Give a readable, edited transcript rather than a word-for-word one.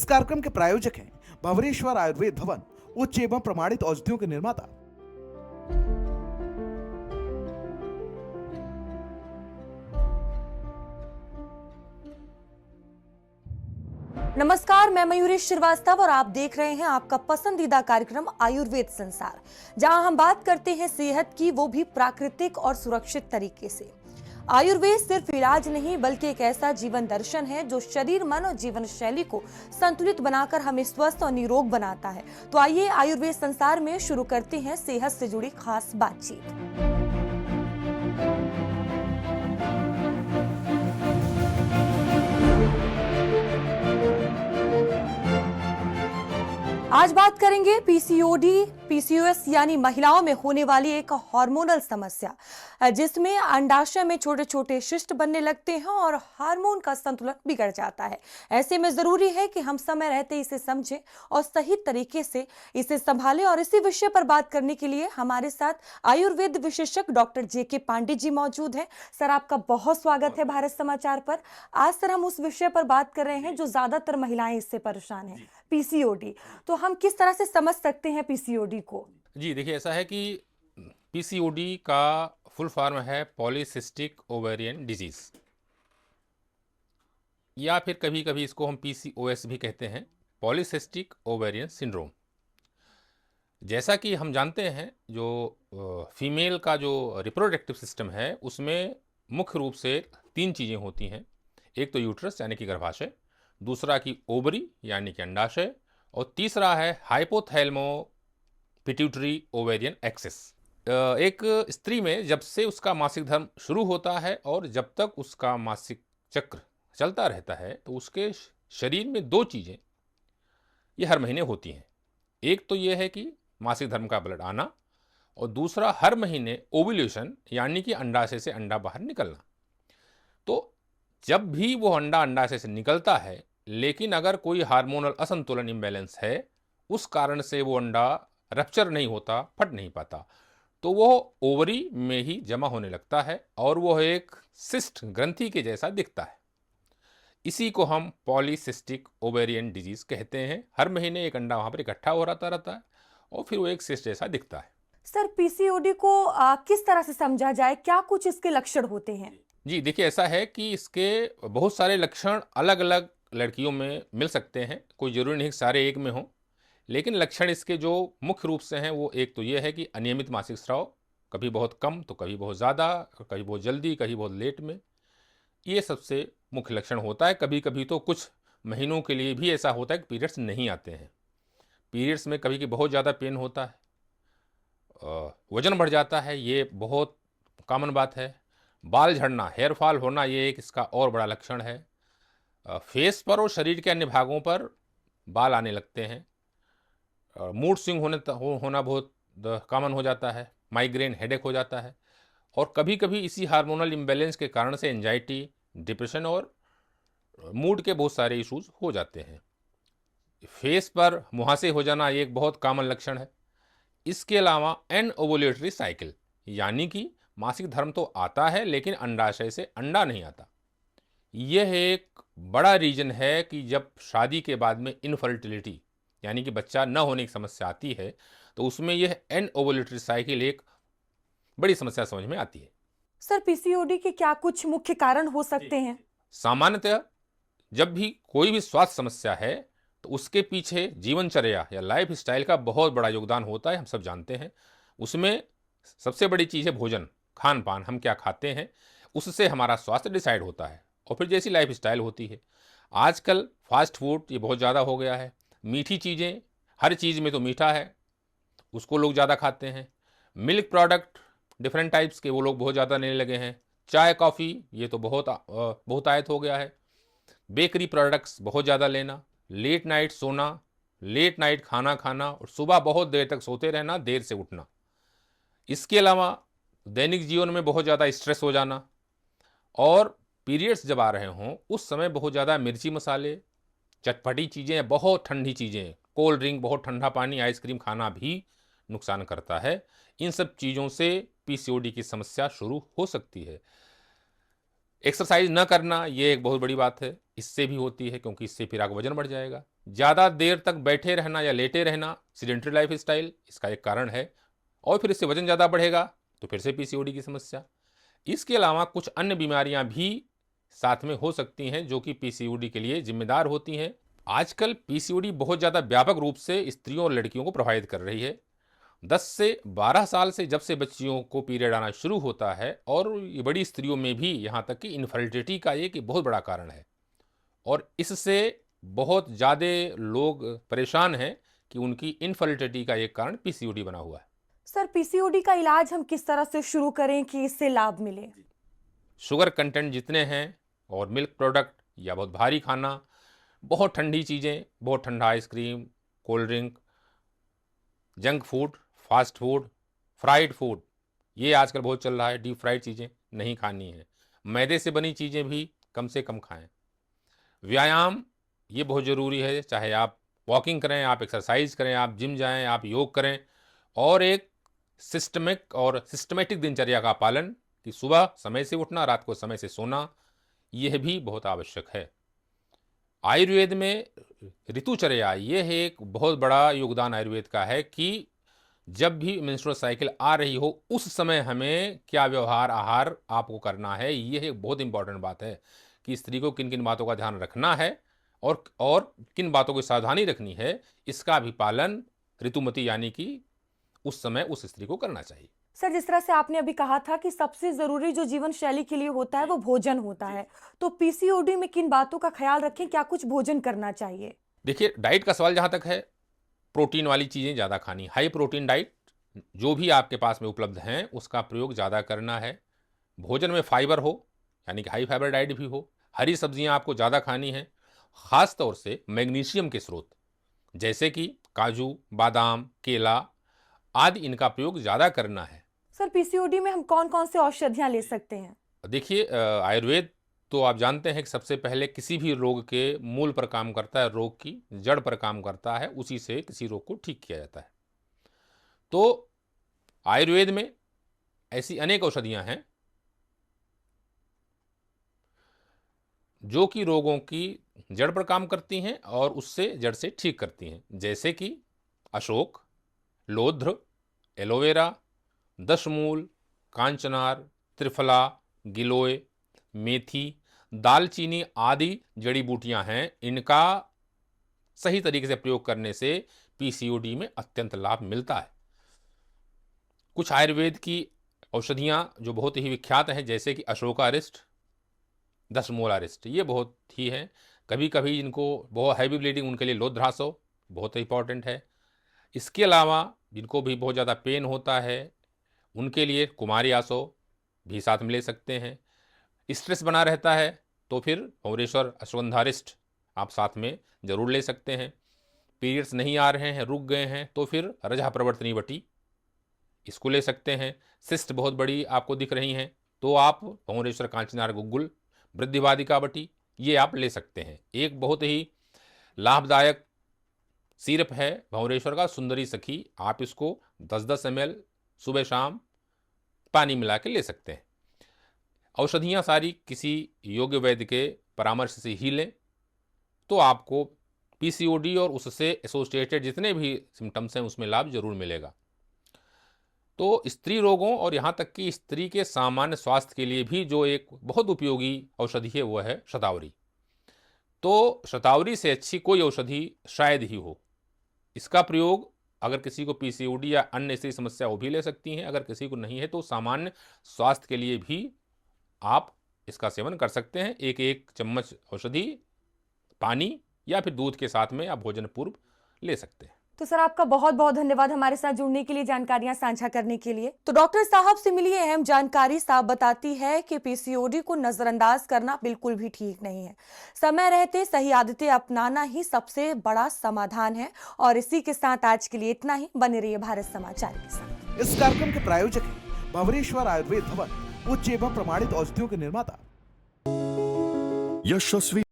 कार्यक्रम के प्रायोजक हैं भंवरेश्वर आयुर्वेद भवन, उच्च एवं प्रमाणित औषधियों के निर्माता। नमस्कार, मैं मयूरी श्रीवास्तव और आप देख रहे हैं आपका पसंदीदा कार्यक्रम आयुर्वेद संसार, जहां हम बात करते हैं सेहत की, वो भी प्राकृतिक और सुरक्षित तरीके से। आयुर्वेद सिर्फ इलाज नहीं बल्कि एक ऐसा जीवन दर्शन है जो शरीर, मन और जीवन शैली को संतुलित बनाकर हमें स्वस्थ और निरोग बनाता है। तो आइए आयुर्वेद संसार में शुरू करते हैं सेहत से जुड़ी खास बातचीत। आज बात करेंगे पीसीओडी, पीसीओएस यानी महिलाओं में होने वाली एक हार्मोनल समस्या, जिसमें अंडाशय में छोटे छोटे शिष्ट बनने लगते हैं और हार्मोन का संतुलन बिगड़ जाता है। ऐसे में जरूरी है कि हम समय रहते इसे समझें और सही तरीके से इसे संभालें। और इसी विषय पर बात करने के लिए हमारे साथ आयुर्वेद विशेषज्ञ डॉक्टर जेके पांडे जी मौजूद हैं। सर, आपका बहुत स्वागत है भारत समाचार पर। आज सर हम उस विषय पर बात कर रहे हैं जो ज्यादातर महिलाएं इससे परेशान हैं, पीसीओडी। तो हम किस तरह से समझ सकते हैं पीसीओडी को? जी देखिए, ऐसा है कि पीसीओडी का फुल फॉर्म है पॉलीसिस्टिक ओवेरियन डिजीज, या फिर कभी कभी इसको हम पीसीओएस भी कहते हैं, पॉलीसिस्टिक ओवेरियन सिंड्रोम। जैसा कि हम जानते हैं, जो फीमेल का जो रिप्रोडक्टिव सिस्टम है उसमें मुख्य रूप से 3 चीज़ें होती हैं। एक तो यूट्रस यानी कि गर्भाशय, दूसरा की ओवरी यानी कि अंडाशय, और तीसरा है हाइपोथैलेमो पिट्यूटरी ओवेरियन एक्सिस। एक स्त्री में जब से उसका मासिक धर्म शुरू होता है और जब तक उसका मासिक चक्र चलता रहता है तो उसके शरीर में 2 चीज़ें ये हर महीने होती हैं। एक तो ये है कि मासिक धर्म का ब्लड आना, और दूसरा हर महीने ओव्यूलेशन यानी कि अंडाशय से अंडा बाहर निकलना। तो जब भी वो अंडा अंडाशय से निकलता है, लेकिन अगर कोई हार्मोनल असंतुलन इम्बैलेंस है, उस कारण से वो अंडा रप्चर नहीं होता, फट नहीं पाता, तो वो ओवरी में ही जमा होने लगता है और वो एक सिस्ट ग्रंथि के जैसा दिखता है। इसी को हम पॉलीसिस्टिक ओवेरियन डिजीज कहते हैं। हर महीने एक अंडा वहाँ पर इकट्ठा हो रहता है और फिर वो एक सिस्ट जैसा दिखता है। सर, पीसीओडी को किस तरह से समझा जाए? क्या कुछ इसके लक्षण होते हैं? जी देखिए, ऐसा है कि इसके बहुत सारे लक्षण अलग अलग लड़कियों में मिल सकते हैं, कोई ज़रूरी नहीं सारे एक में हों, लेकिन लक्षण इसके जो मुख्य रूप से हैं वो एक तो ये है कि अनियमित मासिक स्राव, कभी बहुत कम तो कभी बहुत ज़्यादा, कभी बहुत जल्दी, कभी बहुत लेट में, ये सबसे मुख्य लक्षण होता है। कभी कभी तो कुछ महीनों के लिए भी ऐसा होता है कि पीरियड्स नहीं आते हैं। पीरियड्स में कभी कि बहुत ज़्यादा पेन होता है, वजन बढ़ जाता है, ये बहुत कॉमन बात है। बाल झड़ना, हेयर फॉल होना, ये एक इसका और बड़ा लक्षण है। फेस पर और शरीर के अन्य भागों पर बाल आने लगते हैं। मूड स्विंग होना बहुत कॉमन हो जाता है। माइग्रेन, हेडेक हो जाता है। और कभी कभी इसी हार्मोनल इम्बैलेंस के कारण से एंजाइटी, डिप्रेशन और मूड के बहुत सारे इश्यूज हो जाते हैं। फेस पर मुहासे हो जाना ये एक बहुत कॉमन लक्षण है। इसके अलावा एनओवुलेटरी साइकिल, यानी कि मासिक धर्म तो आता है लेकिन अंडाशय से अंडा नहीं आता। यह एक बड़ा रीजन है कि जब शादी के बाद में इनफर्टिलिटी यानी कि बच्चा न होने की समस्या आती है, तो उसमें यह एनओवुलेटरी साइकिल एक बड़ी समस्या समझ में आती है। सर, पीसीओडी के क्या कुछ मुख्य कारण हो सकते हैं? सामान्यतः जब भी कोई भी स्वास्थ्य समस्या है तो उसके पीछे जीवनचर्या या लाइफ स्टाइल का बहुत बड़ा योगदान होता है, हम सब जानते हैं। उसमें सबसे बड़ी चीज़ है भोजन, खान पान, हम क्या खाते हैं, उससे हमारा स्वास्थ्य डिसाइड होता है। और फिर जैसी लाइफ स्टाइल होती है, आजकल फास्ट फूड ये बहुत ज़्यादा हो गया है। मीठी चीज़ें, हर चीज़ में तो मीठा है, उसको लोग ज़्यादा खाते हैं। मिल्क प्रोडक्ट डिफरेंट टाइप्स के वो लोग बहुत ज़्यादा लेने लगे हैं। चाय कॉफ़ी ये तो बहुतायत हो गया है। बेकरी प्रोडक्ट्स बहुत ज़्यादा लेना, लेट नाइट सोना, लेट नाइट खाना खाना और सुबह बहुत देर तक सोते रहना, देर से उठना। इसके अलावा दैनिक जीवन में बहुत ज़्यादा स्ट्रेस हो जाना, और पीरियड्स जब आ रहे हों उस समय बहुत ज़्यादा मिर्ची मसाले, चटपटी चीज़ें, बहुत ठंडी चीज़ें, कोल्ड ड्रिंक, बहुत ठंडा पानी, आइसक्रीम खाना भी नुकसान करता है। इन सब चीज़ों से पीसीओडी की समस्या शुरू हो सकती है। एक्सरसाइज न करना ये एक बहुत बड़ी बात है, इससे भी होती है, क्योंकि इससे फिर आगे वजन बढ़ जाएगा। ज़्यादा देर तक बैठे रहना या लेटे रहना, सीडेंटरी लाइफ स्टाइल, इसका एक कारण है। और फिर इससे वजन ज़्यादा बढ़ेगा तो फिर से पीसीओडी की समस्या। इसके अलावा कुछ अन्य बीमारियां भी साथ में हो सकती हैं जो कि पीसीओडी के लिए जिम्मेदार होती हैं। आजकल पीसीओडी बहुत ज़्यादा व्यापक रूप से स्त्रियों और लड़कियों को प्रभावित कर रही है। 10 से 12 साल से जब से बच्चियों को पीरियड आना शुरू होता है, और ये बड़ी स्त्रियों में भी यहाँ तक कि इनफर्टिलिटी का एक बहुत बड़ा कारण है। और इससे बहुत ज़्यादा लोग परेशान हैं कि उनकी इनफर्टिलिटी का एक कारण पीसीओडी बना हुआ है। सर, पीसीओडी का इलाज हम किस तरह से शुरू करें कि इससे लाभ मिले? शुगर कंटेंट जितने हैं और मिल्क प्रोडक्ट या बहुत भारी खाना, बहुत ठंडी चीज़ें, बहुत ठंडा ice cream, cold drink, junk food, fast food, fried food, ये आजकल बहुत चल रहा है। डीप फ्राइड चीज़ें नहीं खानी है। मैदे से बनी चीज़ें भी कम से कम खाएं। व्यायाम ये बहुत ज़रूरी है, चाहे आप वॉकिंग करें, आप एक्सरसाइज करें, आप जिम जाएं, आप योग करें, और एक सिस्टमेटिक दिनचर्या का पालन, कि सुबह समय से उठना, रात को समय से सोना, यह भी बहुत आवश्यक है। आयुर्वेद में ऋतुचर्या, यह एक बहुत बड़ा योगदान आयुर्वेद का है कि जब भी मेंस्ट्रुअल साइकिल आ रही हो उस समय हमें क्या व्यवहार, आहार आपको करना है। यह एक बहुत इंपॉर्टेंट बात है कि स्त्री को किन किन बातों का ध्यान रखना है और किन बातों की सावधानी रखनी है, इसका भी पालन ऋतुमती यानी कि उस समय उस स्त्री को करना चाहिए। सर, जिस तरह से आपने अभी कहा था कि सबसे जरूरी जो जीवन शैली के लिए होता है वो भोजन होता है, तो पीसीओडी में किन बातों का ख्याल रखें? क्या कुछ भोजन करना चाहिए? देखिए, डाइट का सवाल जहाँ तक है, प्रोटीन वाली चीज़ें ज़्यादा खानी, हाई प्रोटीन डाइट जो भी आपके पास में उपलब्ध हैं उसका प्रयोग ज़्यादा करना है। भोजन में फाइबर हो, यानी कि हाई फाइबर डाइट भी हो। हरी सब्जियां आपको ज़्यादा खानी हैं, ख़ास तौर से मैग्नीशियम के स्रोत जैसे कि काजू, बादाम, केला आदि, इनका प्रयोग ज़्यादा करना है। सर, पीसीओडी में हम कौन कौन से औषधियां ले सकते हैं? देखिए, आयुर्वेद तो आप जानते हैं कि सबसे पहले किसी भी रोग के मूल पर काम करता है, रोग की जड़ पर काम करता है, उसी से किसी रोग को ठीक किया जाता है। तो आयुर्वेद में ऐसी अनेक औषधियां हैं जो कि रोगों की जड़ पर काम करती हैं और उससे जड़ से ठीक करती हैं, जैसे कि अशोक, लोध्र, एलोवेरा, दशमूल, कांचनार, त्रिफला, गिलोय, मेथी, दालचीनी आदि जड़ी बूटियां हैं। इनका सही तरीके से प्रयोग करने से पीसीओडी में अत्यंत लाभ मिलता है। कुछ आयुर्वेद की औषधियां जो बहुत ही विख्यात हैं, जैसे कि अशोकारिष्ट, दशमूलारिष्ट, ये बहुत ही हैं। कभी कभी इनको बहुत हैवी ब्लीडिंग, उनके लिए लोध्रासो बहुत इंपॉर्टेंट है। इसके अलावा जिनको भी बहुत ज़्यादा पेन होता है उनके लिए कुमारी आसो भी साथ में ले सकते हैं। स्ट्रेस बना रहता है तो फिर भंवरेश्वर अश्वगंधारिष्ट आप साथ में ज़रूर ले सकते हैं। पीरियड्स नहीं आ रहे हैं, रुक गए हैं, तो फिर रजा प्रवर्तनी वटी इसको ले सकते हैं। सिस्ट बहुत बड़ी आपको दिख रही हैं तो आप भंवरेश्वर कांचनार गुग्गुल, वृद्धिवादिका वटी, ये आप ले सकते हैं। एक बहुत ही लाभदायक सिरप है भंवरेश्वर का, सुंदरी सखी, आप इसको 10-10 ml सुबह शाम पानी मिला के ले सकते हैं। औषधियाँ सारी किसी योग्य वैद्य के परामर्श से ही लें तो आपको पीसीओडी और उससे एसोसिएटेड जितने भी सिम्टम्स हैं उसमें लाभ जरूर मिलेगा। तो स्त्री रोगों और यहाँ तक कि स्त्री के सामान्य स्वास्थ्य के लिए भी जो एक बहुत उपयोगी औषधि है वो है शतावरी। तो शतावरी से अच्छी कोई औषधि शायद ही हो। इसका प्रयोग अगर किसी को पीसीओडी या अन्य स्त्री समस्या वो भी ले सकती हैं, अगर किसी को नहीं है तो सामान्य स्वास्थ्य के लिए भी आप इसका सेवन कर सकते हैं। एक चम्मच औषधि पानी या फिर दूध के साथ में आप भोजन पूर्व ले सकते हैं। तो सर, आपका बहुत बहुत धन्यवाद हमारे साथ जुड़ने के लिए, जानकारियां साझा करने के लिए। तो डॉक्टर साहब से मिली अहम जानकारी साफ बताती है कि पीसीओडी को नजरअंदाज करना बिल्कुल भी ठीक नहीं है। समय रहते सही आदतें अपनाना ही सबसे बड़ा समाधान है। और इसी के साथ आज के लिए इतना ही। बने रहिए भारत समाचार के साथ। इस कार्यक्रम के प्रायोजक हैं भंवरेश्वर आयुर्वेद भवन, उच्च एवं प्रमाणित औषधियों के निर्माता। यशस्वी